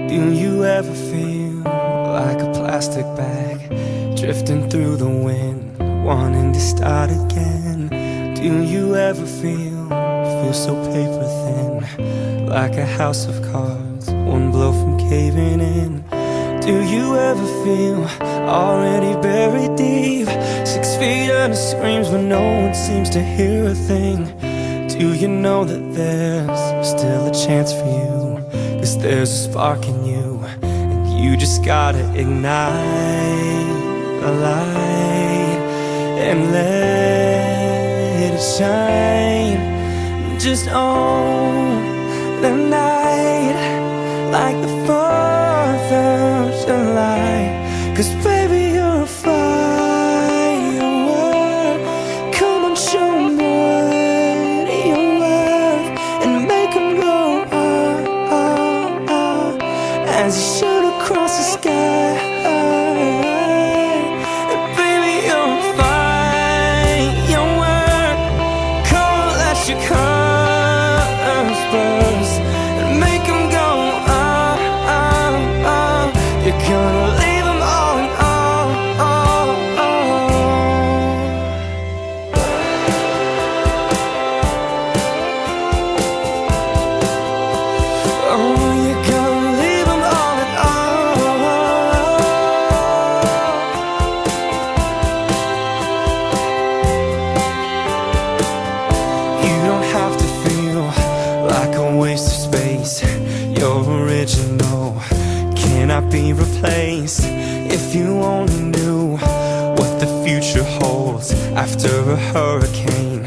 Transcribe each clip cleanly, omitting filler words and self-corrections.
Do you ever feel like a plastic bag drifting through the wind, wanting to start again? Do you ever feel so paper thin, like a house of cards, one blow from caving in? Do you ever feel already buried deep, 6 feet under screams when no one seems to hear a thing? Do you know that there's still a chance for you? 'Cause there's a spark in you, and you just gotta ignite a light and let it shine. Just own the night like the 4th of July. 'Cause baby, you're a firework. Come on, show 'em what you're worth, and make 'em go as you shoot across the sky. And baby, you're a firework. Come on, let your colors burst and make 'em go You're gonna leave 'em all in awe. Oh, you're gonna leave 'em all in awe. You don't have to feel like a waste of space. You're original, cannot be replaced. If you only knew what the future holds. After a hurricane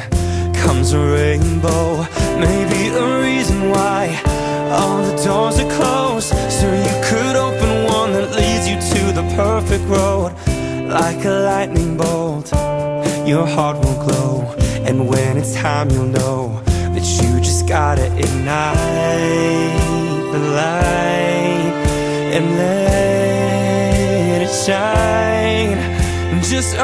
comes a rainbow. Maybe the reason why all the doors are closed, so you could open one that leads you to the perfect road. Like a lightning bolt, your heart will glow, and when it's time you'll know that you just gotta ignite the light and let it shine. Just